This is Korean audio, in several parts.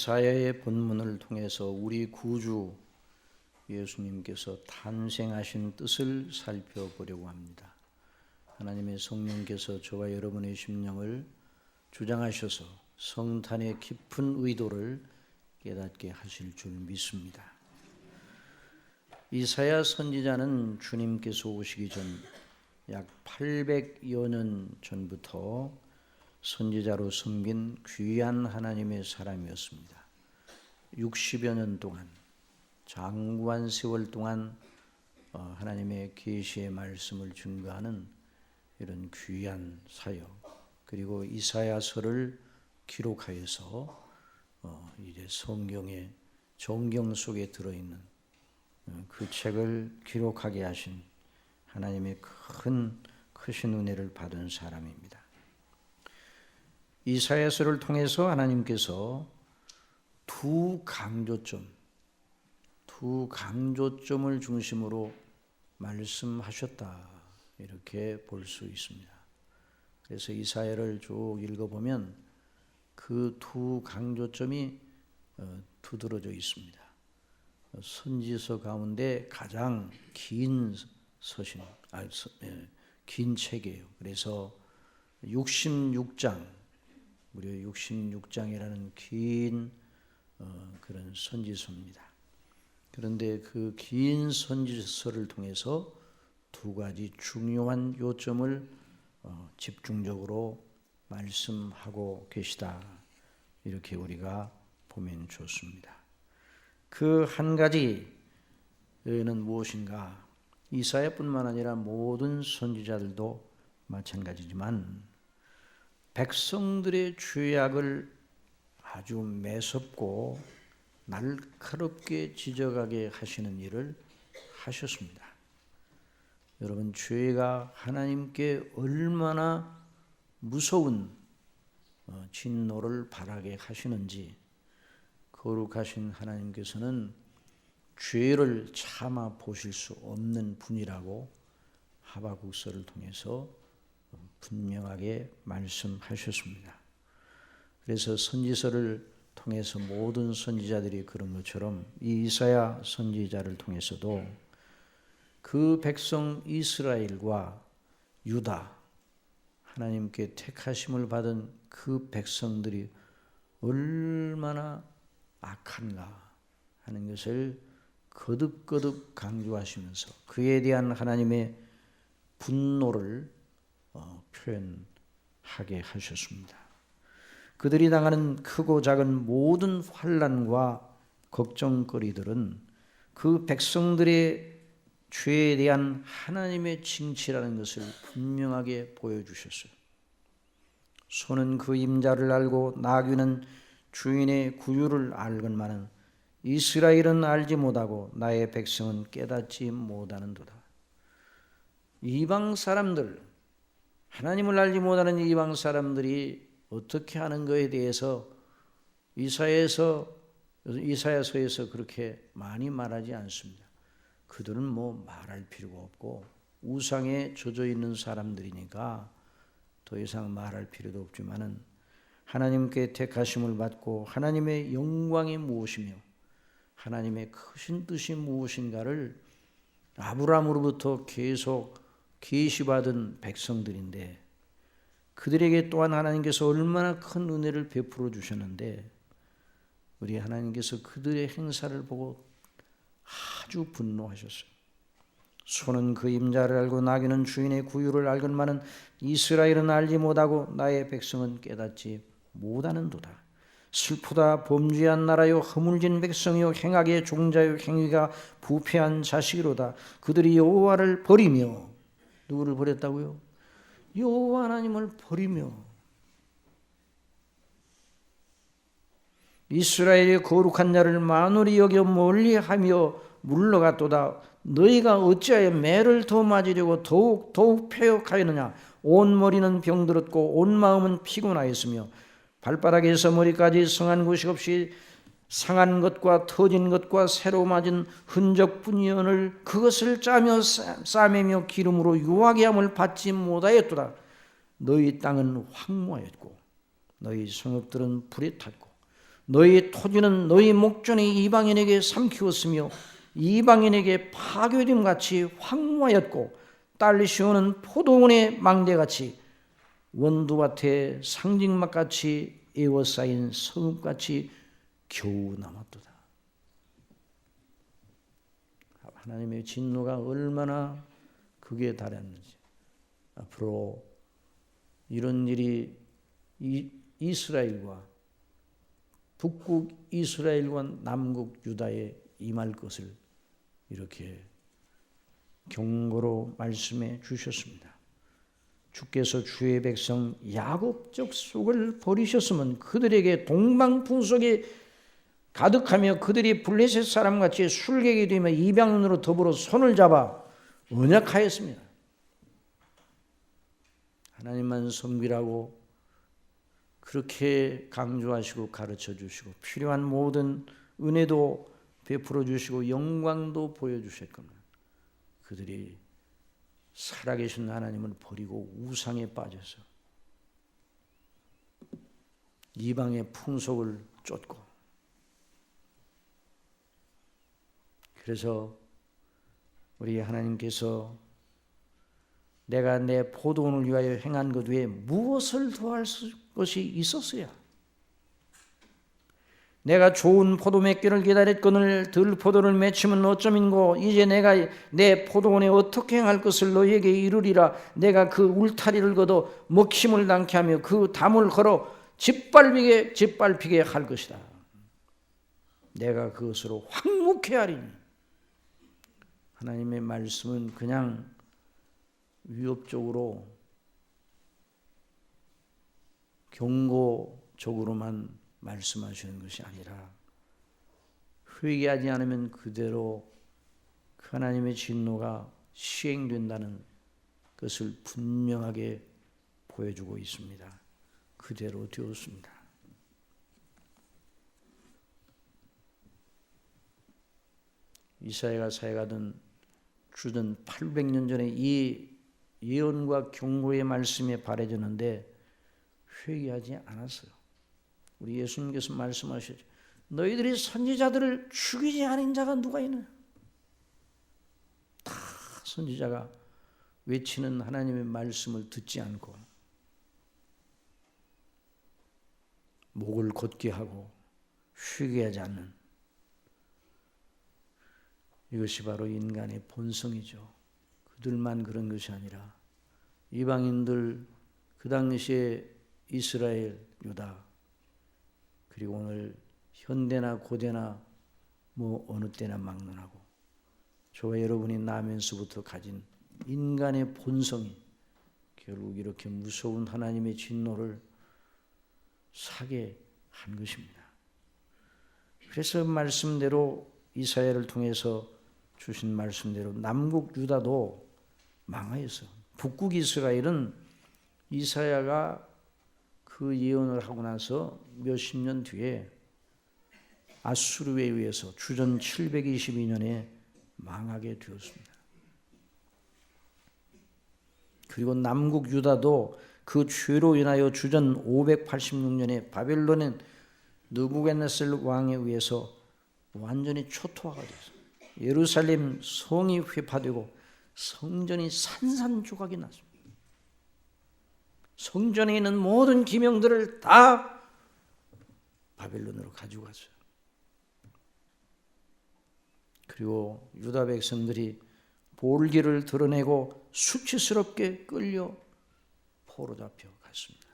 이사야의 본문을 통해서 우리 구주 예수님께서 탄생하신 뜻을 살펴보려고 합니다. 하나님의 성령께서 저와 여러분의 심령을 주장하셔서 성탄의 깊은 의도를 깨닫게 하실 줄 믿습니다. 이사야 선지자는 주님께서 오시기 전 약 800여 년 전부터 선지자로 섬긴 귀한 하나님의 사람이었습니다. 60여 년 동안, 장구한 세월 동안 하나님의 계시의 말씀을 증거하는 이런 귀한 사역, 그리고 이사야서를 기록하여서 이제 성경의 정경 속에 들어있는 그 책을 기록하게 하신 하나님의 크신 은혜를 받은 사람입니다. 이사야서를 통해서 하나님께서 두 강조점을 중심으로 말씀하셨다, 이렇게 볼 수 있습니다. 그래서 이사야를 쭉 읽어보면 그 두 강조점이 두드러져 있습니다. 선지서 가운데 가장 긴 긴 책이에요. 그래서 66장, 무려 66장이라는 긴 그런 선지서입니다. 그런데 그 긴 선지서를 통해서 두 가지 중요한 요점을 집중적으로 말씀하고 계시다, 이렇게 우리가 보면 좋습니다. 그 한 가지는 무엇인가? 이사야뿐만 아니라 모든 선지자들도 마찬가지지만 백성들의 죄악을 아주 매섭고 날카롭게 지적하게 하시는 일을 하셨습니다. 여러분, 죄가 하나님께 얼마나 무서운 진노를 바라게 하시는지 거룩하신 하나님께서는 죄를 참아 보실 수 없는 분이라고 하박국서를 통해서 분명하게 말씀하셨습니다. 그래서 선지서를 통해서 모든 선지자들이 그런 것처럼 이 이사야 선지자를 통해서도 그 백성 이스라엘과 유다, 하나님께 택하심을 받은 그 백성들이 얼마나 악한가 하는 것을 거듭거듭 강조하시면서 그에 대한 하나님의 분노를 표현하게 하셨습니다. 그들이 당하는 크고 작은 모든 환난과 걱정거리들은 그 백성들의 죄에 대한 하나님의 징치라는 것을 분명하게 보여주셨어요. 소는 그 임자를 알고 나귀는 주인의 구유를 알건만은 이스라엘은 알지 못하고 나의 백성은 깨닫지 못하는도다. 이방 사람들, 하나님을 알지 못하는 이방 사람들이 어떻게 하는 것에 대해서 이사야서에서 그렇게 많이 말하지 않습니다. 그들은 말할 필요가 없고 우상에 젖어 있는 사람들이니까 더 이상 말할 필요도 없지만은 하나님께 택하심을 받고 하나님의 영광이 무엇이며 하나님의 크신 뜻이 무엇인가를 아브라함으로부터 계속 계시받은 백성들인데, 그들에게 또한 하나님께서 얼마나 큰 은혜를 베풀어 주셨는데 우리 하나님께서 그들의 행사를 보고 아주 분노하셨어요. 소는 그 임자를 알고 나귀는 주인의 구유를 알건만은 이스라엘은 알지 못하고 나의 백성은 깨닫지 못하는도다. 슬프다, 범죄한 나라요, 허물진 백성이요, 행악의 종자요, 행위가 부패한 자식이로다. 그들이 여호와를 버리며, 누구를 버렸다고요? 여호와 하나님을 버리며 이스라엘의 거룩한 자를 만홀히 여겨 멀리하며 물러갔도다. 너희가 어찌하여 매를 더 맞으려고 더욱 패역하였느냐? 온 머리는 병들었고 온 마음은 피곤하였으며 발바닥에서 머리까지 성한 곳이 없이 상한 것과 터진 것과 새로 맞은 흔적뿐이오늘 그것을 짜며 싸매며 기름으로 유하게 함을 받지 못하였도다. 너희 땅은 황무하였고 너희 성읍들은 불에 탔고 너희 토지는 너희 목전이 이방인에게 삼키웠으며 이방인에게 파괴됨 같이 황무하였고 딸 시온은 포도원의 망대같이 원두밭에 상징막같이 에워싸인 성읍같이 겨우 남았도다. 하나님의 진노가 얼마나 극에 달했는지. 앞으로 이런 일이 이스라엘과 북국 이스라엘과 남국 유다에 임할 것을 이렇게 경고로 말씀해 주셨습니다. 주께서 주의 백성 야곱 족속을 버리셨으면 그들에게 동방풍속이 가득하며 그들이 블레셋 사람같이 술객이 되며 이방인으로 더불어 손을 잡아 언약하였습니다. 하나님만 섬기라고 그렇게 강조하시고 가르쳐 주시고 필요한 모든 은혜도 베풀어 주시고 영광도 보여주셨거늘 그들이 살아계신 하나님을 버리고 우상에 빠져서 이방의 풍속을 쫓고, 그래서 우리 하나님께서 내가 내 포도원을 위하여 행한 것 외에 무엇을 더할 것이 있었어야? 내가 좋은 포도맺기를 기다렸거늘 들포도를 맺히면 어쩌민고 이제 내가 내 포도원에 어떻게 행할 것을 너희에게 이르리라. 내가 그 울타리를 걷어 먹힘을 당케 하며 그 담을 걸어 짓밟히게 할 것이다. 내가 그것으로 황무케 하리니. 하나님의 말씀은 그냥 위협적으로 경고적으로만 말씀하시는 것이 아니라 회개하지 않으면 그대로 하나님의 진노가 시행된다는 것을 분명하게 보여주고 있습니다. 그대로 되었습니다. 이사야가 사역하던 주전 800년 전에 이 예언과 경고의 말씀에 바래졌는데 회개하지 않았어요. 우리 예수님께서 말씀하셨죠. 너희들이 선지자들을 죽이지 않은 자가 누가 있느냐? 다 선지자가 외치는 하나님의 말씀을 듣지 않고 목을 곧게 하고 회개하지 않는, 이것이 바로 인간의 본성이죠. 그들만 그런 것이 아니라 이방인들, 그 당시에 이스라엘, 유다, 그리고 오늘 현대나 고대나 뭐 어느 때나 막론하고 저와 여러분이 나면서부터 가진 인간의 본성이 결국 이렇게 무서운 하나님의 진노를 사게 한 것입니다. 그래서 말씀대로 이사야를 통해서 주신 말씀대로 남국 유다도 망하였어요. 북국 이스라엘은 이사야가 그 예언을 하고 나서 몇십 년 뒤에 아수르에 의해서 주전 722년에 망하게 되었습니다. 그리고 남국 유다도 그 죄로 인하여 주전 586년에 바벨론의 느부갓네살 왕에 의해서 완전히 초토화가 됐어요. 예루살렘 성이 회파되고 성전이 산산조각이 났습니다. 성전에 있는 모든 기명들을 다 바벨론으로 가지고 갔어요. 그리고 유다 백성들이 볼기를 드러내고 수치스럽게 끌려 포로 잡혀 갔습니다.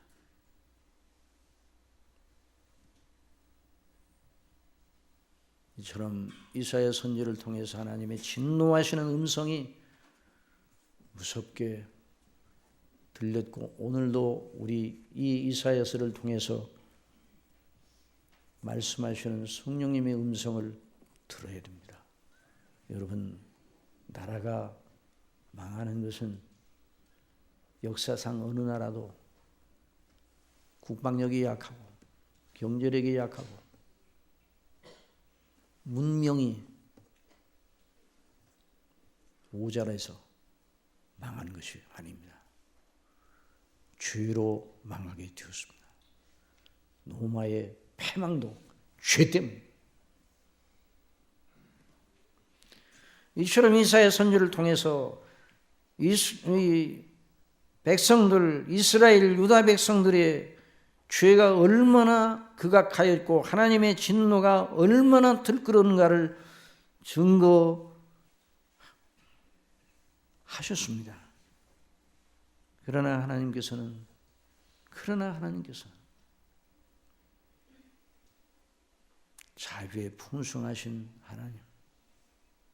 이처럼 이사야 선지를 통해서 하나님의 진노하시는 음성이 무섭게 들렸고, 오늘도 우리 이 이사야서를 통해서 말씀하시는 성령님의 음성을 들어야 됩니다. 여러분, 나라가 망하는 것은 역사상 어느 나라도 국방력이 약하고 경제력이 약하고 문명이 모자라서 망하는 것이 아닙니다. 죄로 망하게 되었습니다. 로마의 패망도 죄 때문에. 이처럼 이사야 선지를 통해서 이 백성들, 이스라엘 유다 백성들의 죄가 얼마나 극악하였고 하나님의 진노가 얼마나 들끓었는가를 증거하셨습니다. 그러나 하나님께서는 자비에 풍성하신 하나님,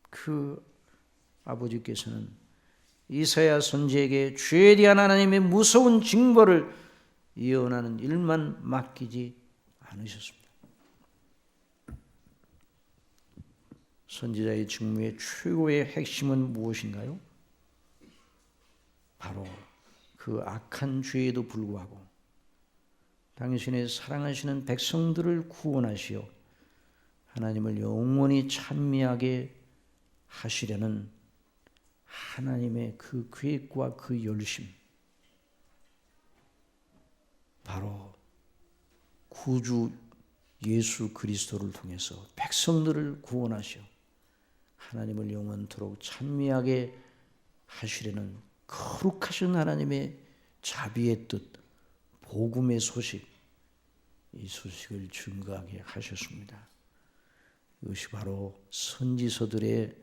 그 아버지께서는 이사야 선지에게 죄에 대한 하나님의 무서운 징벌을 예언하는 일만 맡기지 않으셨습니다. 선지자의 직무의 최고의 핵심은 무엇인가요? 바로 그 악한 죄에도 불구하고 당신의 사랑하시는 백성들을 구원하시어 하나님을 영원히 찬미하게 하시려는 하나님의 그 계획과 그 열심, 바로 구주 예수 그리스도를 통해서 백성들을 구원하시어 하나님을 영원토록 찬미하게 하시려는 거룩하신 하나님의 자비의 뜻, 복음의 소식, 이 소식을 증거하게 하셨습니다. 이것이 바로 선지서들의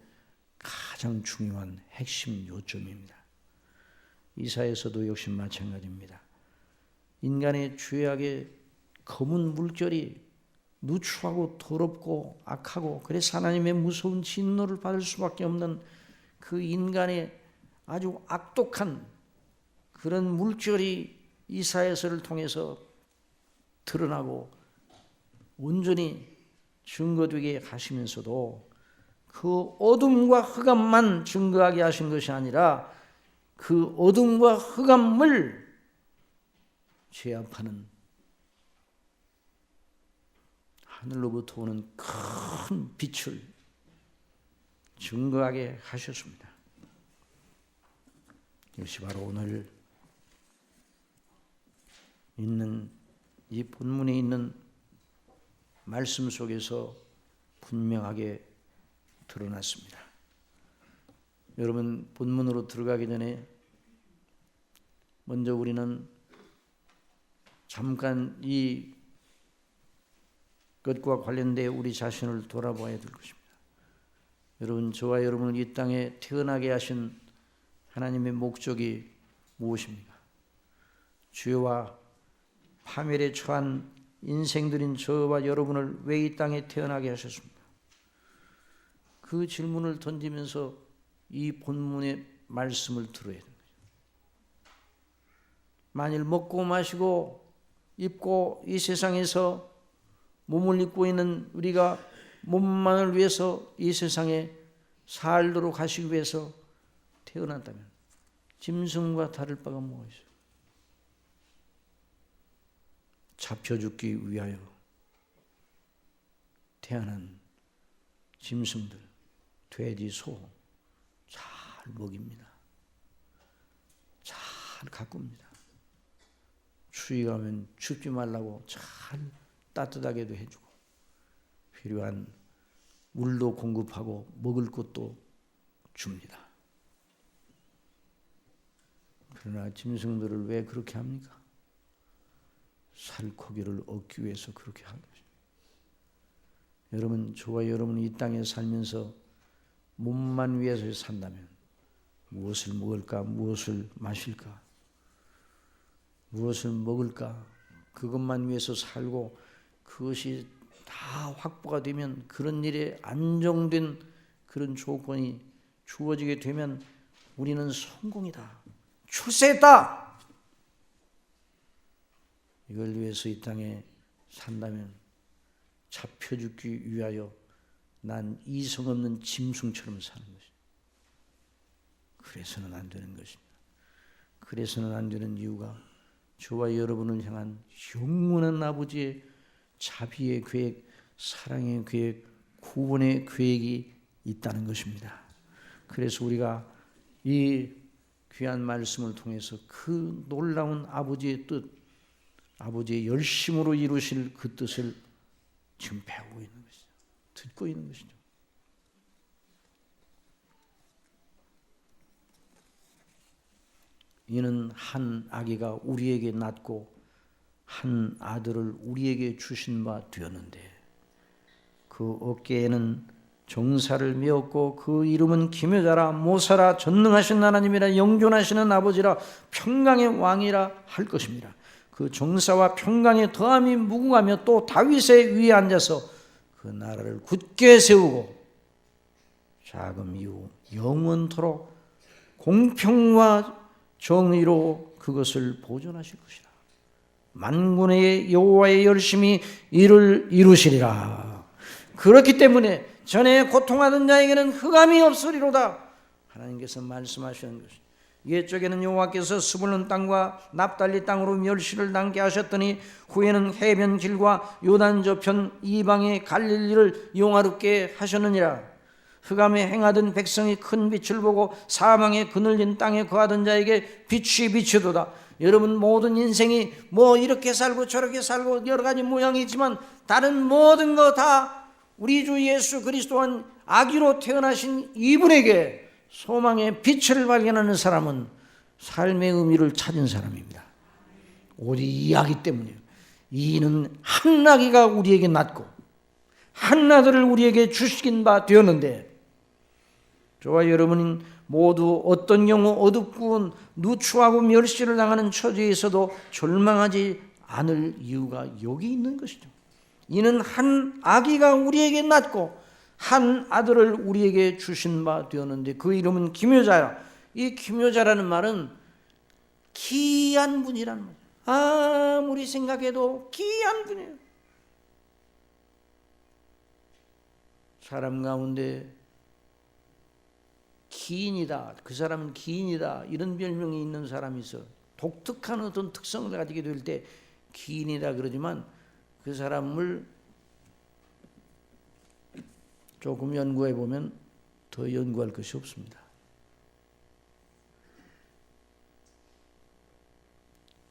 가장 중요한 핵심 요점입니다. 이사야서도 역시 마찬가지입니다. 인간의 죄악의 검은 물결이 누추하고 더럽고 악하고 그래서 하나님의 무서운 진노를 받을 수밖에 없는 그 인간의 아주 악독한 그런 물결이 이사야서를 통해서 드러나고 온전히 증거되게 하시면서도 그 어둠과 흑암만 증거하게 하신 것이 아니라 그 어둠과 흑암을 제압하는 하늘로부터 오는 큰 빛을 증거하게 하셨습니다. 이것이 바로 오늘 있는 이 본문에 있는 말씀 속에서 분명하게 드러났습니다. 여러분, 본문으로 들어가기 전에 먼저 우리는 잠깐 이 것과 관련되어 우리 자신을 돌아봐야 될 것입니다. 여러분, 저와 여러분을 이 땅에 태어나게 하신 하나님의 목적이 무엇입니까? 죄와 파멸에 처한 인생들인 저와 여러분을 왜 이 땅에 태어나게 하셨습니까? 그 질문을 던지면서 이 본문의 말씀을 들어야 됩니다. 만일 먹고 마시고 입고 이 세상에서 몸을 입고 있는 우리가 몸만을 위해서 이 세상에 살도록 하시기 위해서 태어난다면 짐승과 다를 바가 뭐가 있어요? 잡혀 죽기 위하여 태어난 짐승들, 돼지, 소 잘 먹입니다. 잘 가꿉니다. 추위가 오면 춥지 말라고 잘 따뜻하게도 해주고 필요한 물도 공급하고 먹을 것도 줍니다. 그러나 짐승들을 왜 그렇게 합니까? 살코기를 얻기 위해서 그렇게 하는 것입니다. 여러분, 저와 여러분이 이 땅에 살면서 몸만 위해서 산다면 무엇을 먹을까, 무엇을 마실까, 무엇을 먹을까, 그것만 위해서 살고 그것이 다 확보가 되면 그런 일에 안정된 그런 조건이 주어지게 되면 우리는 성공이다, 출세했다. 이걸 위해서 이 땅에 산다면 잡혀 죽기 위하여 난 이성 없는 짐승처럼 사는 것입니다. 그래서는 안 되는 것입니다. 그래서는 안 되는 이유가 저와 여러분을 향한 영원한 아버지의 자비의 계획, 사랑의 계획, 구원의 계획이 있다는 것입니다. 그래서 우리가 이 귀한 말씀을 통해서 그 놀라운 아버지의 뜻, 아버지의 열심으로 이루실 그 뜻을 지금 배우고 있는 것이죠. 듣고 있는 것이죠. 이는 한 아기가 우리에게 낳고 한 아들을 우리에게 주신 바 되었는데 그 어깨에는 정사를 메었고 그 이름은 기묘자라 모사라 전능하신 하나님이라 영존하시는 아버지라 평강의 왕이라 할 것입니다. 그 정사와 평강의 더함이 무궁하며 또 다윗의 위에 앉아서 그 나라를 굳게 세우고 자금 이후 영원토록 공평과 정의로 그것을 보존하실 것이라. 만군의 여호와의 열심히 이를 이루시리라. 그렇기 때문에 전에 고통하던 자에게는 흑암이 없으리로다. 하나님께서 말씀하시는 것입니다. 옛적에는 여호와께서 스불론 땅과 납달리 땅으로 멸시를 당케 하셨더니 후에는 해변 길과 요단 저편 이방의 갈릴리를 용화롭게 하셨느니라. 흑암에 행하던 백성이 큰 빛을 보고 사망의 그늘진 땅에 거하던 자에게 빛이 비치도다. 여러분 모든 인생이 뭐 이렇게 살고 저렇게 살고 여러 가지 모양이 있지만 다른 모든 거 다 우리 주 예수 그리스도한 아기로 태어나신 이분에게 소망의 빛을 발견하는 사람은 삶의 의미를 찾은 사람입니다. 오직 이 아기 때문이에요. 이는 한 아기가 우리에게 낳고 한 아들을 우리에게 주시긴 바 되었는데 저와 여러분은 모두 어떤 경우 어둡고 누추하고 멸시를 당하는 처지에서도 절망하지 않을 이유가 여기 있는 것이죠. 이는 한 아기가 우리에게 낳고 한 아들을 우리에게 주신 바 되었는데 그 이름은 기묘자야. 이 기묘자라는 말은 기이한 분이라는 말이에요. 아무리 생각해도 기이한 분이에요. 사람 가운데 기인이다, 그 사람은 기인이다 이런 별명이 있는 사람이 있어. 독특한 어떤 특성을 가지게 될 때 기인이다 그러지만 그 사람을 조금 연구해 보면 더 연구할 것이 없습니다.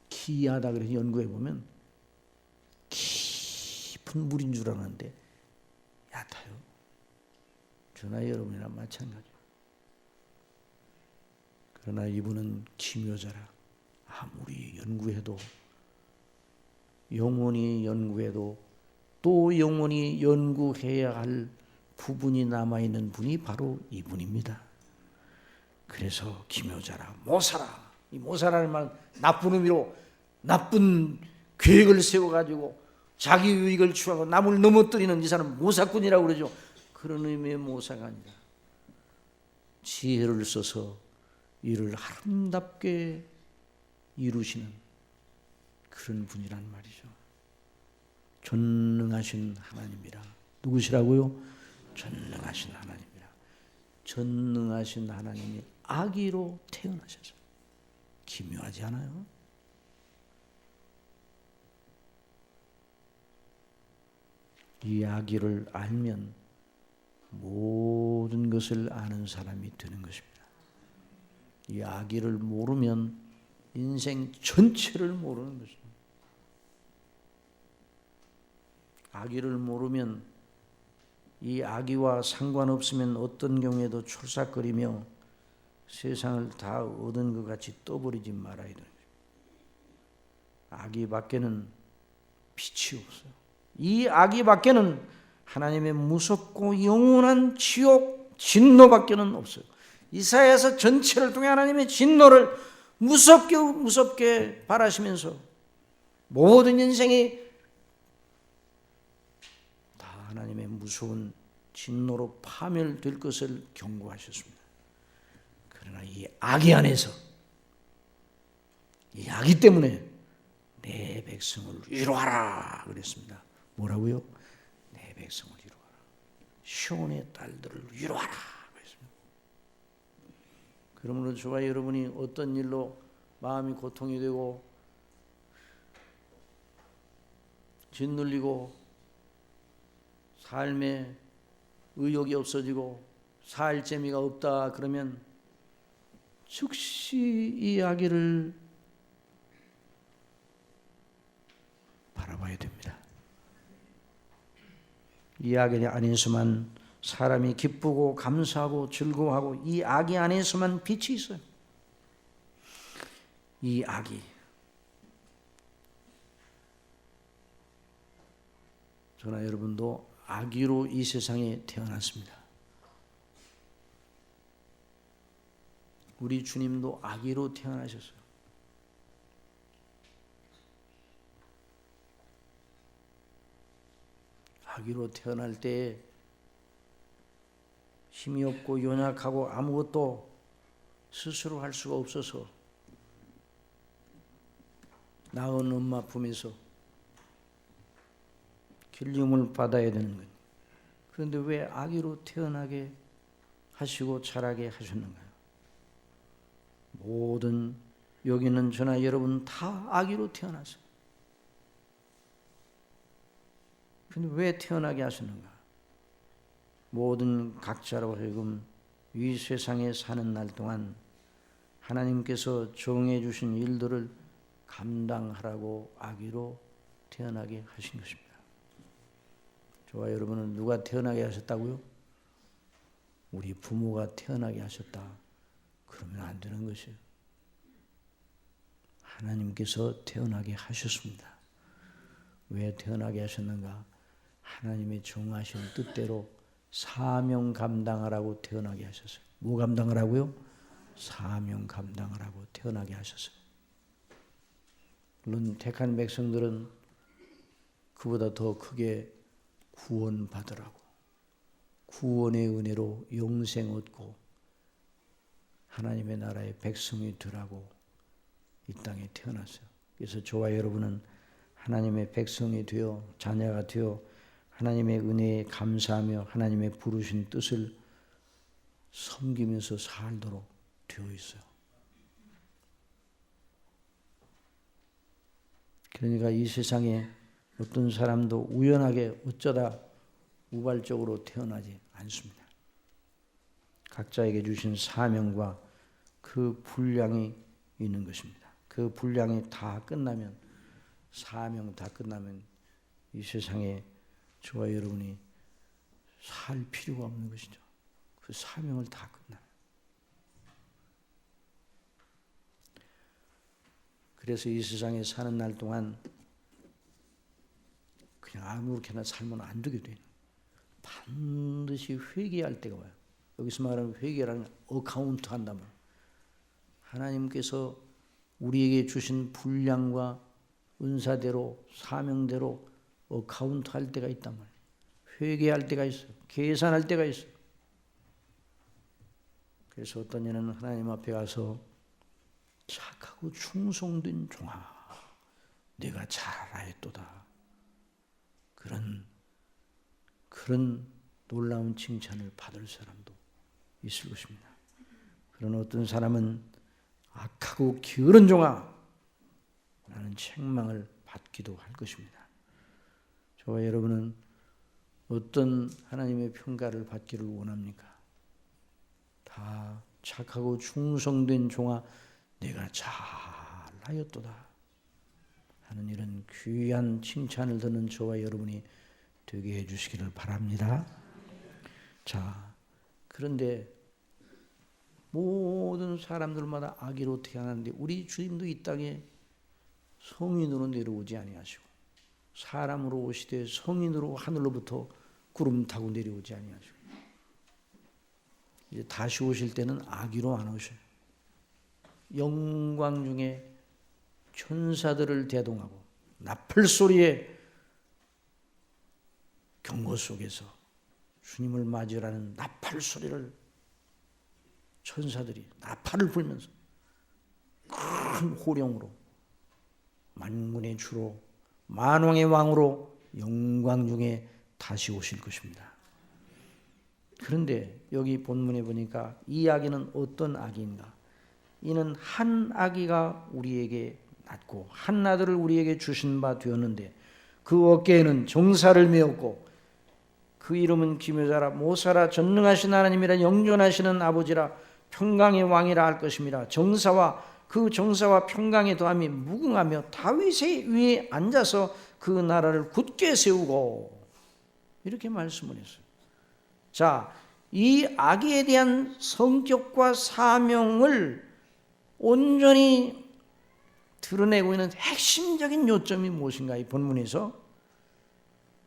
기이하다 그래서 연구해 보면 깊은 물인 줄 알았는데 얕아요. 저나 여러분이나 마찬가지예요. 그러나 이분은 기묘자라. 아무리 연구해도 영원히 연구해도 또 영원히 연구해야 할 부분이 남아있는 분이 바로 이분입니다. 그래서 기묘자라 모사라. 이 모사라는 말은 나쁜 의미로 나쁜 계획을 세워가지고 자기 유익을 추구하고 남을 넘어뜨리는 이 사람 모사꾼이라고 그러죠. 그런 의미의 모사가 아니라 지혜를 써서 이를 아름답게 이루시는 그런 분이란 말이죠. 전능하신 하나님이라. 누구시라고요? 전능하신 하나님이라. 전능하신 하나님이 아기로 태어나셔서 기묘하지 않아요? 이 아기를 알면 모든 것을 아는 사람이 되는 것입니다. 이 아기를 모르면 인생 전체를 모르는 것입니다. 아기를 모르면 이 아기와 상관없으면 어떤 경우에도 철삭거리며 세상을 다 얻은 것 같이 떠버리지 말아야 됩니다. 아기 밖에는 빛이 없어요. 이 아기 밖에는 하나님의 무섭고 영원한 지옥 진노밖에는 없어요. 이사야서 전체를 통해 하나님의 진노를 무섭게 바라시면서 모든 인생이 다 하나님의 무서운 진노로 파멸될 것을 경고하셨습니다. 그러나 이 악이 안에서 이 악이 때문에 내 백성을 위로하라 그랬습니다. 뭐라고요? 내 백성을 위로하라. 시온의 딸들을 위로하라 그랬습니다. 그러므로 저와 여러분이 어떤 일로 마음이 고통이 되고 짓눌리고 삶에 의욕이 없어지고 살 재미가 없다 그러면 즉시 이 아기를 바라봐야 됩니다. 이 악이 안에서만 사람이 기쁘고 감사하고 즐거워하고 이 악이 안에서만 빛이 있어요. 이 악이 저나 여러분도 악의로 이 세상에 태어났습니다. 우리 주님도 악의로 태어나셨어요. 악의로 태어날 때 힘이 없고 연약하고 아무것도 스스로 할 수가 없어서 낳은 엄마 품에서 길림을 받아야 되는 거예요. 그런데 왜 악의로 태어나게 하시고 자라게 하셨는가요? 모든 여기 있는 저나 여러분 다 악의로 태어났어요. 그런데 왜 태어나게 하셨는가? 모든 각자로 하여금 이 세상에 사는 날 동안 하나님께서 정해 주신 일들을 감당하라고 악의로 태어나게 하신 것입니다. 저와 여러분은 누가 태어나게 하셨다고요? 우리 부모가 태어나게 하셨다. 그러면 안 되는 것이에요. 하나님께서 태어나게 하셨습니다. 왜 태어나게 하셨는가? 하나님의 정하신 뜻대로 사명 감당하라고 태어나게 하셨어요. 뭐 감당하라고요? 사명 감당하라고 태어나게 하셨어요. 물론 택한 백성들은 그보다 더 크게 구원받으라고, 구원의 은혜로 영생 얻고 하나님의 나라의 백성이 되라고 이 땅에 태어났어요. 그래서 저와 여러분은 하나님의 백성이 되어 자녀가 되어 하나님의 은혜에 감사하며 하나님의 부르신 뜻을 섬기면서 살도록 되어 있어요. 그러니까 이 세상에 어떤 사람도 우연하게 어쩌다 우발적으로 태어나지 않습니다. 각자에게 주신 사명과 그 분량이 있는 것입니다. 그 분량이 다 끝나면, 사명 다 끝나면 이 세상에 저와 여러분이 살 필요가 없는 것이죠. 그 사명을 다 끝나면. 그래서 이 세상에 사는 날 동안 그냥 아무렇게나 살면 안 되게 돼요. 반드시 회개할 때가 와요. 여기서 말하는 회개라는 어카운트 한단 말이에요. 하나님께서 우리에게 주신 분량과 은사대로 사명대로 어카운트 할 때가 있단 말이에요. 회개할 때가 있어요. 계산할 때가 있어요. 그래서 어떤 이는 하나님 앞에 가서 착하고 충성된 종아, 내가 잘하였도다. 그런 놀라운 칭찬을 받을 사람도 있을 것입니다. 그런 어떤 사람은 악하고 게으른 종아, 라는 책망을 받기도 할 것입니다. 저와 여러분은 어떤 하나님의 평가를 받기를 원합니까? 다 착하고 충성된 종아, 내가 잘하였도다 하는 이런 귀한 칭찬을 듣는 저와 여러분이 되게 해주시기를 바랍니다. 자, 그런데 모든 사람들마다 악의로 태어났는데 우리 주님도 이 땅에 성인으로 내려오지 아니하시고 사람으로 오시되 성인으로 하늘로부터 구름 타고 내려오지 아니하시고 이제 다시 오실 때는 악의로 안 오셔요. 영광 중에 천사들을 대동하고 나팔 소리에 경고 속에서 주님을 맞으라는 나팔 소리를 천사들이 나팔을 불면서 큰 호령으로 만군의 주로 만왕의 왕으로 영광 중에 다시 오실 것입니다. 그런데 여기 본문에 보니까 이 아기는 어떤 아기인가? 이는 한 아기가 우리에게 낳고 한 아들을 우리에게 주신 바 되었는데 그 어깨에는 정사를 메었고 그 이름은 기묘자라 모사라 전능하신 하나님이라 영존하시는 아버지라 평강의 왕이라 할 것입니다. 정사와 그 정사와 평강의 더함이 무궁하며 다윗의 위에 앉아서 그 나라를 굳게 세우고 이렇게 말씀을 했어요. 자, 이 아기에 대한 성격과 사명을 온전히 드러내고 있는 핵심적인 요점이 무엇인가? 이 본문에서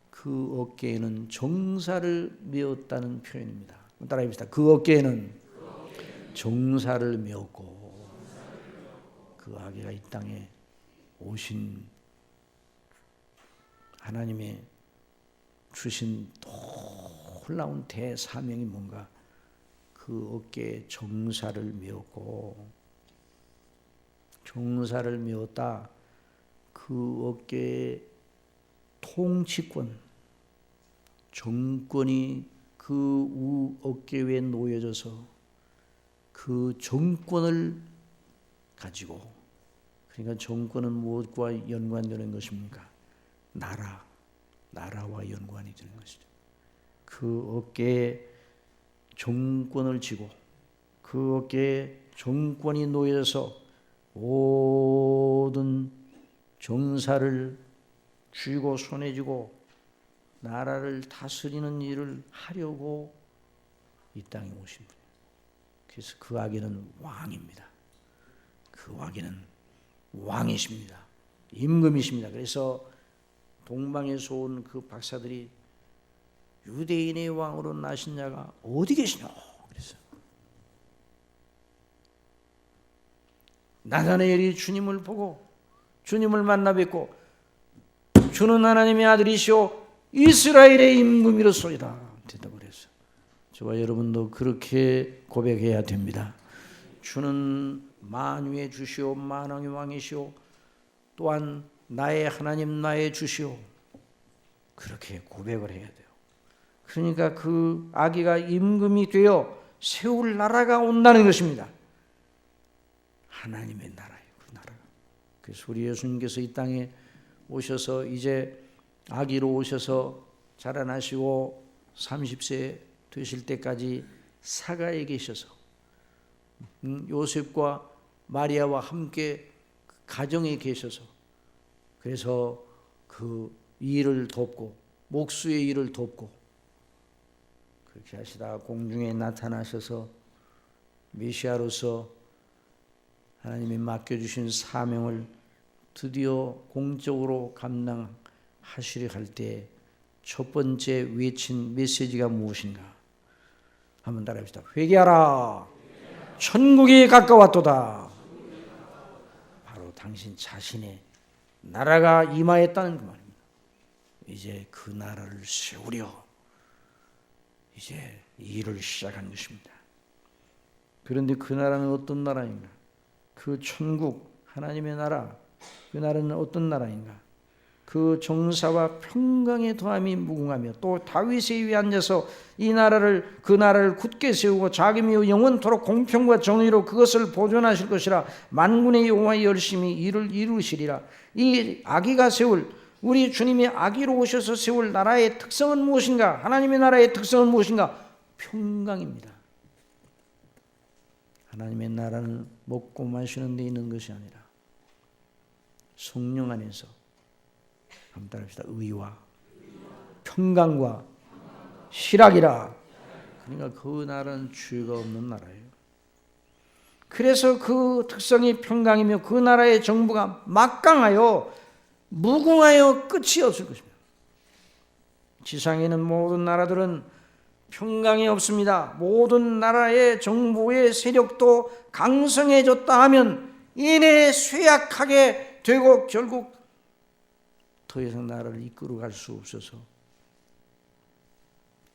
그 어깨에는 정사를 메었다는 표현입니다. 따라해봅시다. 그 어깨에는 정사를 메었고, 그 아기가 이 땅에 오신 하나님의 주신 놀라운 대사명이 뭔가? 그 어깨에 정사를 메었고, 정사를 메었다. 그 어깨에 통치권, 정권이 그 어깨 위에 놓여져서 그 정권을 가지고, 그러니까 정권은 무엇과 연관되는 것입니까? 나라와 연관이 되는 것이죠. 그 어깨에 정권을 쥐고, 그 어깨에 정권이 놓여서 모든 정사를 쥐고 손에 쥐고 나라를 다스리는 일을 하려고 이 땅에 오신 분이에요. 그래서 그 아기는 왕입니다. 그 아기는 왕이십니다. 임금이십니다. 그래서 동방에서 온 그 박사들이 유대인의 왕으로 나신 자가 어디 계시냐 그랬어요. 나다나엘이 주님을 보고 주님을 만나 뵙고 주는 하나님의 아들이시오 이스라엘의 임금이로소이다 대답을 했어요. 저와 여러분도 그렇게 고백해야 됩니다. 주는 만유의 주시오 만왕의 왕이시오 또한 나의 하나님 나의 주시오. 그렇게 고백을 해야 돼요. 그러니까 그 아기가 임금이 되어 세울 나라가 온다는 것입니다. 하나님의 나라예요. 그 나라가. 그래서 우리 예수님께서 이 땅에 오셔서 이제 아기로 오셔서 자라나시고 30세 되실 때까지 사가에 계셔서 요셉과 마리아와 함께 가정에 계셔서 그래서 그 일을 돕고 목수의 일을 돕고 그렇게 하시다가 공중에 나타나셔서 메시아로서 하나님이 맡겨주신 사명을 드디어 공적으로 감당하시려 할 때 첫 번째 외친 메시지가 무엇인가? 한번 따라합시다. 회개하라. 천국이 가까웠도다. 바로 당신 자신의 나라가 임하였다는 그 말입니다. 이제 그 나라를 세우려 이제 일을 시작한 것입니다. 그런데 그 나라는 어떤 나라인가? 그 천국 하나님의 나라 그 나라는 어떤 나라인가? 그 정사와 평강의 더함이 무궁하며 또 다윗의 위에 앉아서 이 나라를 그 나라를 굳게 세우고 자기며 영원토록 공평과 정의로 그것을 보존하실 것이라 만군의 여호와 열심히 이를 이루시리라. 이 아기가 세울 우리 주님이 아기로 오셔서 세울 나라의 특성은 무엇인가? 하나님의 나라의 특성은 무엇인가? 평강입니다. 하나님의 나라는 먹고 마시는 데 있는 것이 아니라 성령 안에서 한번 따라합시다. 의와 평강과 희락이라. 그러니까 그 나라는 죄가 없는 나라예요. 그래서 그 특성이 평강이며 그 나라의 정부가 막강하여 무궁하여 끝이 없을 것입니다. 지상에 있는 모든 나라들은 평강이 없습니다. 모든 나라의 정부의 세력도 강성해졌다 하면 이내 쇠약하게 되고 결국 더 이상 나라를 이끌어갈 수 없어서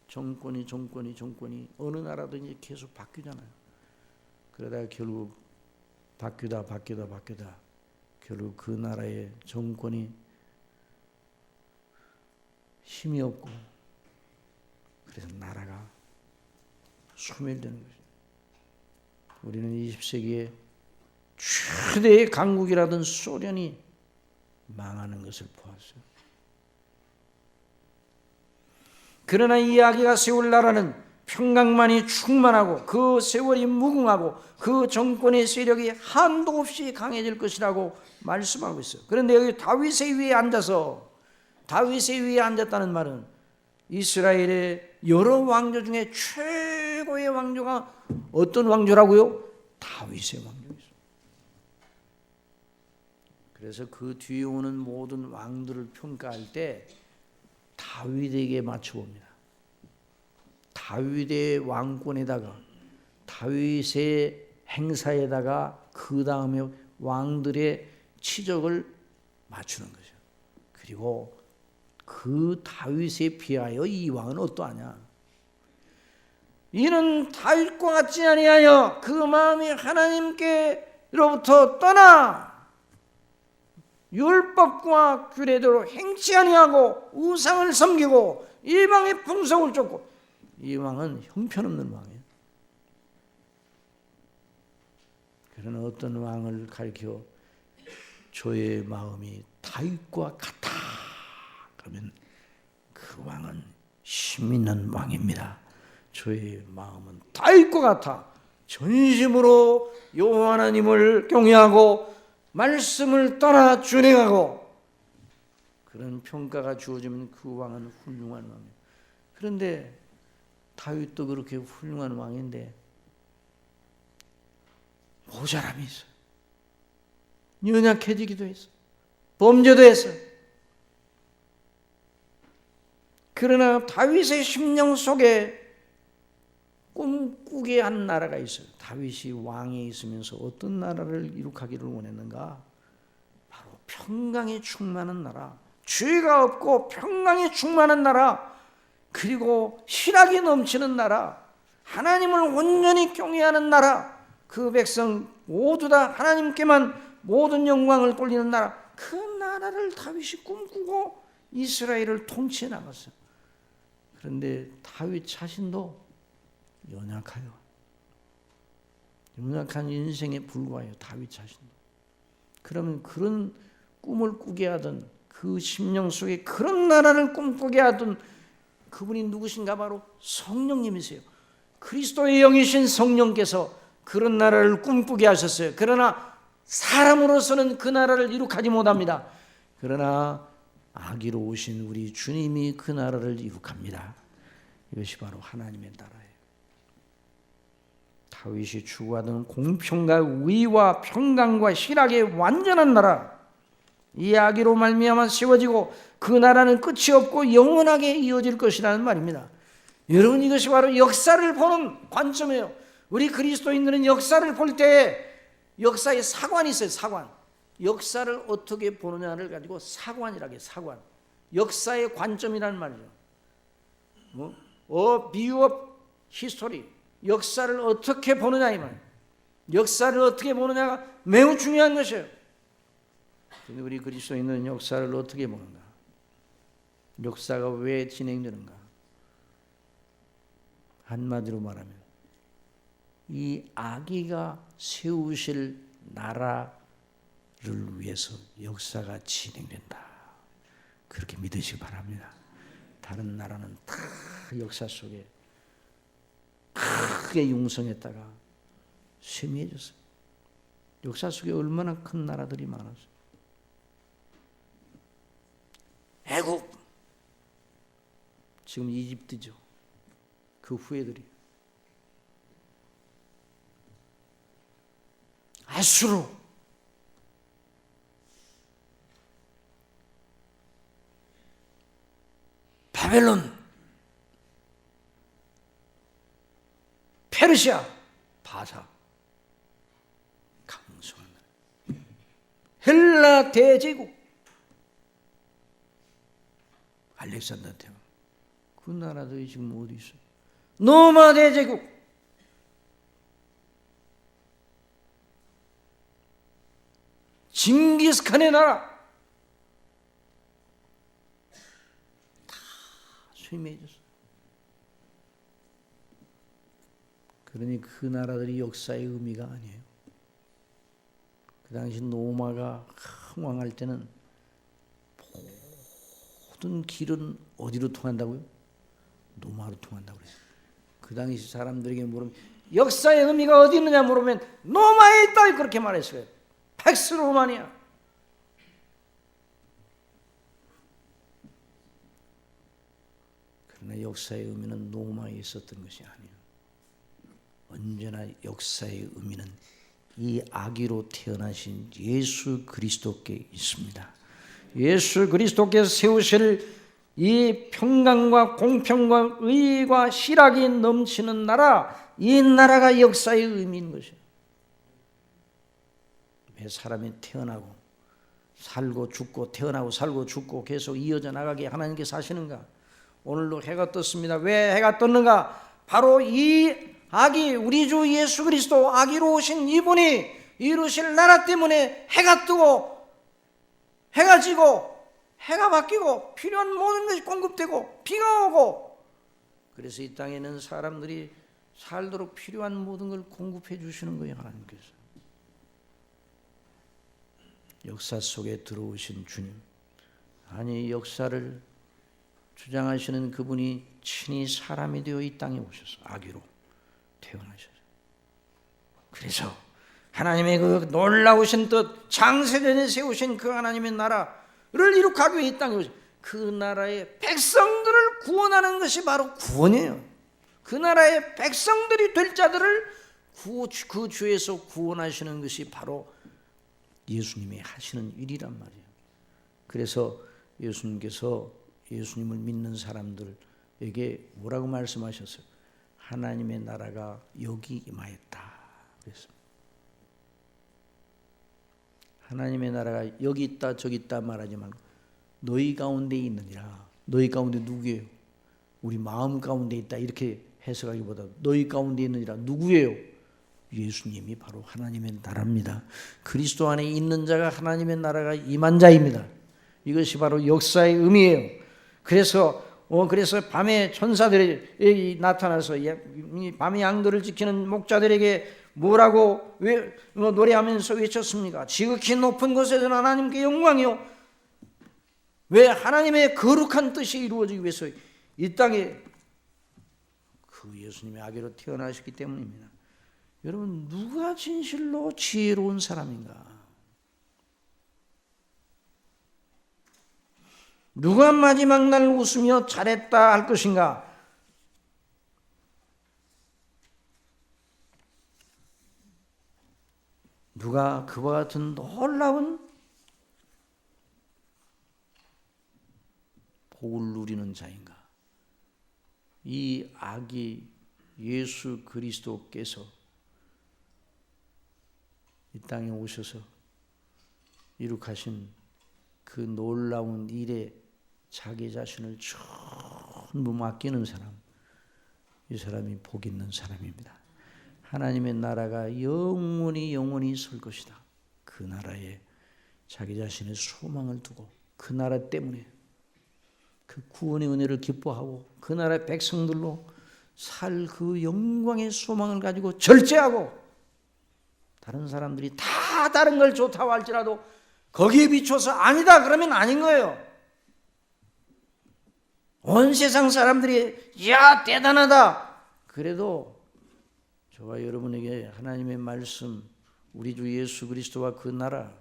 정권이 어느 나라든지 계속 바뀌잖아요. 그러다가 결국 바뀌다 결국 그 나라의 정권이 힘이 없고 그래서 나라가 소멸되는 거죠. 우리는 20세기에 최대의 강국이라던 소련이 망하는 것을 보았어요. 그러나 이 아기가 세울 나라는 평강만이 충만하고 그 세월이 무궁하고 그 정권의 세력이 한도 없이 강해질 것이라고 말씀하고 있어요. 그런데 여기 다윗의 위에 앉아서 다윗의 위에 앉았다는 말은 이스라엘의 여러 왕조 중에 최고의 왕조가 어떤 왕조라고요? 다윗의 왕조였어요. 그래서 그 뒤에 오는 모든 왕들을 평가할 때 다윗에게 맞춰봅니다. 다윗의 왕권에다가 다윗의 행사에다가 그 다음에 왕들의 치적을 맞추는 거죠. 그리고 그 다윗에 비하여 이 왕은 어떠하냐? 이는 다윗과 같지 아니하여 그 마음이 하나님께로부터 떠나 율법과 규례대로 행치 아니하고 우상을 섬기고 이방의 풍속을 쫓고. 이 왕은 형편없는 왕이에요. 그러나 어떤 왕을 가리켜 저의 마음이 다윗과 같아 그러면 그 왕은 힘 있는 왕입니다. 저의 마음은 다윗과 같아 전심으로 여호와 하나님을 경외하고 말씀을 따라 준행하고. 그런 평가가 주어지면 그 왕은 훌륭한 왕이에요. 그런데 다윗도 그렇게 훌륭한 왕인데 모자람이 있어요. 연약해지기도 했어. 범죄도 했어요. 그러나 다윗의 심령 속에 꿈꾸게 한 나라가 있어요. 다윗이 왕에 있으면서 어떤 나라를 이룩하기를 원했는가? 바로 평강에 충만한 나라, 죄가 없고 평강에 충만한 나라, 그리고 희락이 넘치는 나라, 하나님을 온전히 경외하는 나라, 그 백성 모두 다 하나님께만 모든 영광을 돌리는 나라, 그 나라를 다윗이 꿈꾸고 이스라엘을 통치해 나갔어요. 그런데 다윗 자신도 연약해요. 연약한 인생에 불과해요. 다윗 자신도. 그러면 그런 꿈을 꾸게 하던 그 심령 속에 그런 나라를 꿈꾸게 하던 그분이 누구신가? 바로 성령님이세요. 그리스도의 영이신 성령께서 그런 나라를 꿈꾸게 하셨어요. 그러나 사람으로서는 그 나라를 이룩하지 못합니다. 그러나 아기로 오신 우리 주님이 그 나라를 이룩합니다. 이것이 바로 하나님의 나라예요. 다윗이 추구하던 공평과 의와 평강과 희락의 완전한 나라, 이 아기로 말미암아 세워지고 그 나라는 끝이 없고 영원하게 이어질 것이라는 말입니다. 여러분, 이것이 바로 역사를 보는 관점이에요. 우리 그리스도인들은 역사를 볼 때 역사에 사관이 있어요. 사관. 역사를 어떻게 보느냐를 가지고 사관이라고 해요. 사관. 역사의 관점이라는 말이죠. view of history. 역사를 어떻게 보느냐 이 말. 역사를 어떻게 보느냐가 매우 중요한 것이에요. 근데 우리 그리스도인은 역사를 어떻게 보는가? 역사가 왜 진행되는가? 한마디로 말하면 이 아기가 세우실 나라를 위해서 역사가 진행된다. 그렇게 믿으시기 바랍니다. 다른 나라는 다 역사 속에 크게 융성했다가 쇠미해졌어요. 역사 속에 얼마나 큰 나라들이 많았어요. 애국, 지금 이집트죠. 그 후예들이 아수르, 바벨론, 페르시아, 바사, 강성한 나라, 헬라 대제국, 알렉산더 대왕, 그 나라들이 지금 어디 있어요? 로마 대제국, 징기스칸의 나라 다 쇠매해졌어요. 그러니 그 나라들이 역사의 의미가 아니에요. 그 당시 로마가 흥왕할 때는 모든 길은 어디로 통한다고요? 로마로 통한다고 그랬어요. 그 당시 사람들에게 물으면 역사의 의미가 어디 있느냐 물으면 로마에 있다 그렇게 말했어요. 팩스 로마니아. 그러나 그러나 역사의 의미는 로마에 있었던 것이 아니에요. 언제나 역사의 의미는 이 아기로 태어나신 예수 그리스도께 있습니다. 예수 그리스도께서 세우실 이 평강과 공평과 의와 실학이 넘치는 나라, 이 나라가 역사의 의미인 것이에요. 왜 사람이 태어나고 살고 죽고 태어나고 살고 죽고 계속 이어져 나가게 하나님께서 하시는가? 오늘도 해가 떴습니다. 왜 해가 떴는가? 바로 이 아기, 우리 주 예수 그리스도 아기로 오신 이분이 이루실 나라 때문에 해가 뜨고 해가 지고 해가 바뀌고 필요한 모든 것이 공급되고 비가 오고, 그래서 이 땅에 있는 사람들이 살도록 필요한 모든 걸 공급해 주시는 거예요. 하나님께서 역사 속에 들어오신 주님, 아니 역사를 주장하시는 그분이 친히 사람이 되어 이 땅에 오셔서 아기로 태어나셨어요. 그래서 하나님의 그 놀라우신 뜻, 창세전에 세우신 그 하나님의 나라를 이룩하기 위해 이 땅에 오셔서 그 나라의 백성들을 구원하는 것이 바로 구원이에요. 그 나라의 백성들이 될 자들을 그 주에서 구원하시는 것이 바로 예수님이 하시는 일이란 말이에요. 그래서 예수님께서 예수님을 믿는 사람들에게 뭐라고 말씀하셨어요? 하나님의 나라가 여기 임하였다 그랬습니다. 하나님의 나라가 여기 있다 저기 있다 말하지 말고 너희 가운데 있느니라. 너희 가운데 누구예요? 우리 마음 가운데 있다 이렇게 해석하기보다 너희 가운데 있느니라. 누구예요? 예수님이 바로 하나님의 나라입니다. 그리스도 안에 있는 자가 하나님의 나라가 임한 자입니다. 이것이 바로 역사의 의미예요. 그래서 밤에 천사들이 나타나서 밤의 양들을 지키는 목자들에게 뭐라고 노래하면서 외쳤습니까? 지극히 높은 곳에서는 하나님께 영광이요. 왜? 하나님의 거룩한 뜻이 이루어지기 위해서 이 땅에 그 예수님의 아기로 태어나셨기 때문입니다. 여러분, 누가 진실로 지혜로운 사람인가? 누가 마지막 날 웃으며 잘했다 할 것인가? 누가 그와 같은 놀라운 복을 누리는 자인가? 이 아기 예수 그리스도께서 이 땅에 오셔서 이룩하신 그 놀라운 일에 자기 자신을 전부 맡기는 사람, 이 사람이 복 있는 사람입니다. 하나님의 나라가 영원히 설 것이다. 그 나라에 자기 자신의 소망을 두고 그 나라 때문에 그 구원의 은혜를 기뻐하고 그 나라의 백성들로 살 그 영광의 소망을 가지고 절제하고, 다른 사람들이 다 다른 걸 좋다고 할지라도 거기에 비춰서 아니다 그러면 아닌 거예요. 온 세상 사람들이 야 대단하다 그래도 저와 여러분에게 하나님의 말씀, 우리 주 예수 그리스도와 그 나라,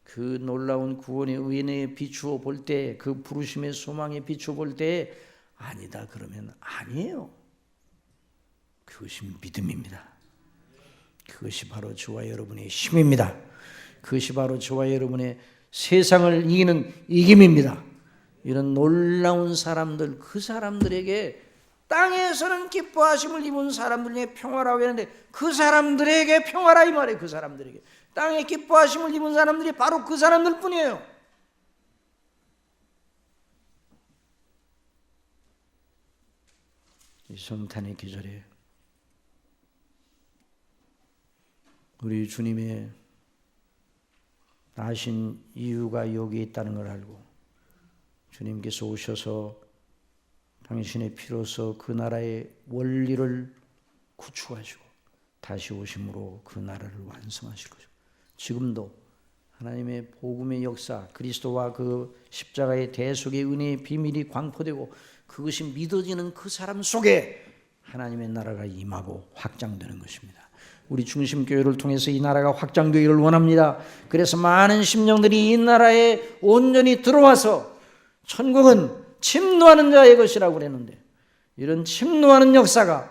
그 놀라운 구원의 은혜에 비추어 볼 때, 그 부르심의 소망에 비추어 볼 때 아니다 그러면 아니에요. 그것이 믿음입니다. 그것이 바로 저와 여러분의 힘입니다. 그것이 바로 저와 여러분의 세상을 이기는 이김입니다. 이런 놀라운 사람들, 그 사람들에게 땅에서는 기뻐하심을 입은 사람들 중에 평화라고 하는데 그 사람들에게 평화라 이 말이에요. 그 사람들에게 땅에 기뻐하심을 입은 사람들이 바로 그 사람들 뿐이에요. 이 성탄의 계절에 우리 주님의 나신 이유가 여기에 있다는 걸 알고 주님께서 오셔서 당신의 피로서 그 나라의 원리를 구축하시고 다시 오심으로 그 나라를 완성하실 것이고, 지금도 하나님의 복음의 역사, 그리스도와 그 십자가의 대속의 은혜의 비밀이 광포되고 그것이 믿어지는 그 사람 속에 하나님의 나라가 임하고 확장되는 것입니다. 우리 중심교회를 통해서 이 나라가 확장되기를 원합니다. 그래서 많은 심령들이 이 나라에 온전히 들어와서 천국은 침노하는 자의 것이라고 그랬는데 이런 침노하는 역사가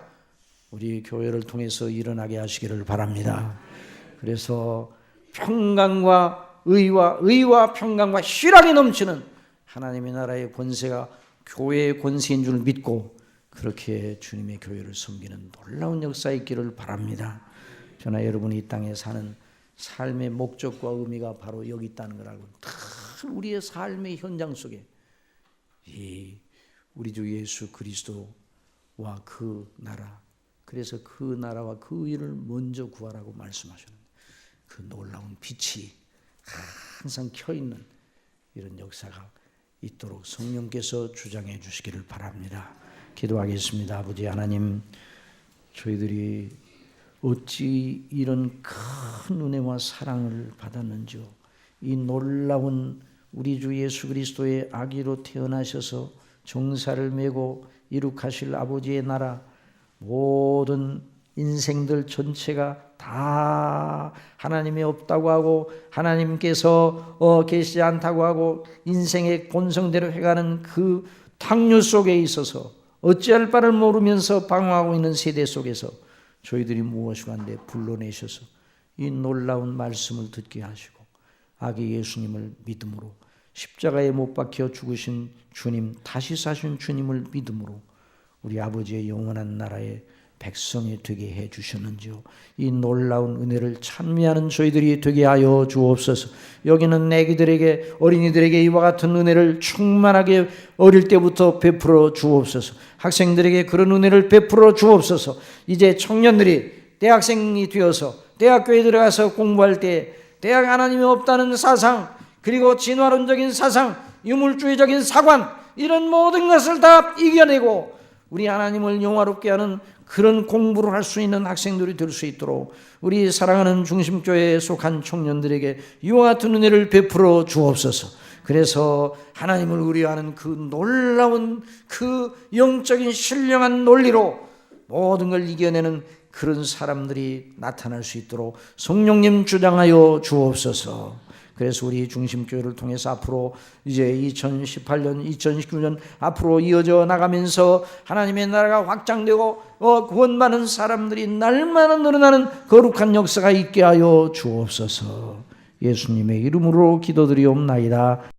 우리 교회를 통해서 일어나게 하시기를 바랍니다. 그래서 평강과 의와 평강과 희락이 넘치는 하나님의 나라의 권세가 교회의 권세인 줄 믿고 그렇게 주님의 교회를 섬기는 놀라운 역사 있기를 바랍니다. 저나 여러분이 이 땅에 사는 삶의 목적과 의미가 바로 여기 있다는 걸 알고 늘 우리의 삶의 현장 속에 이 우리 주 예수 그리스도와 그 나라, 그래서 그 나라와 그 일을 먼저 구하라고 말씀하셨는데 그 놀라운 빛이 항상 켜있는 이런 역사가 있도록 성령께서 주장해 주시기를 바랍니다. 기도하겠습니다. 아버지 하나님, 저희들이 어찌 이런 큰 은혜와 사랑을 받았는지요. 이 놀라운 우리 주 예수 그리스도의 아기로 태어나셔서 정사를 메고 이룩하실 아버지의 나라, 모든 인생들 전체가 다 하나님이 없다고 하고 하나님께서 계시지 않다고 하고 인생의 본성대로 해가는 그 탕류 속에 있어서 어찌할 바를 모르면서 방황하고 있는 세대 속에서 저희들이 무엇을 한데 불러내셔서 이 놀라운 말씀을 듣게 하시고 아기 예수님을 믿음으로 십자가에 못 박혀 죽으신 주님, 다시 사신 주님을 믿음으로 우리 아버지의 영원한 나라의 백성이 되게 해 주셨는지요. 이 놀라운 은혜를 찬미하는 저희들이 되게 하여 주옵소서. 여기는 애기들에게, 어린이들에게 이와 같은 은혜를 충만하게 어릴 때부터 베풀어 주옵소서. 학생들에게 그런 은혜를 베풀어 주옵소서. 이제 청년들이 대학생이 되어서 대학교에 들어가서 공부할 때 대학 하나님이 없다는 사상, 그리고 진화론적인 사상, 유물주의적인 사관, 이런 모든 것을 다 이겨내고 우리 하나님을 영화롭게 하는 그런 공부를 할 수 있는 학생들이 될 수 있도록 우리 사랑하는 중심교회에 속한 청년들에게 이와 같은 은혜를 베풀어 주옵소서. 그래서 하나님을 우려하는 그 놀라운 그 영적인 신령한 논리로 모든 걸 이겨내는 그런 사람들이 나타날 수 있도록 성령님 주장하여 주옵소서. 그래서 우리 중심교회를 통해서 앞으로 이제 2018년, 2019년 앞으로 이어져 나가면서 하나님의 나라가 확장되고 구원받는 사람들이 날마다 늘어나는 거룩한 역사가 있게 하여 주옵소서. 예수님의 이름으로 기도드리옵나이다.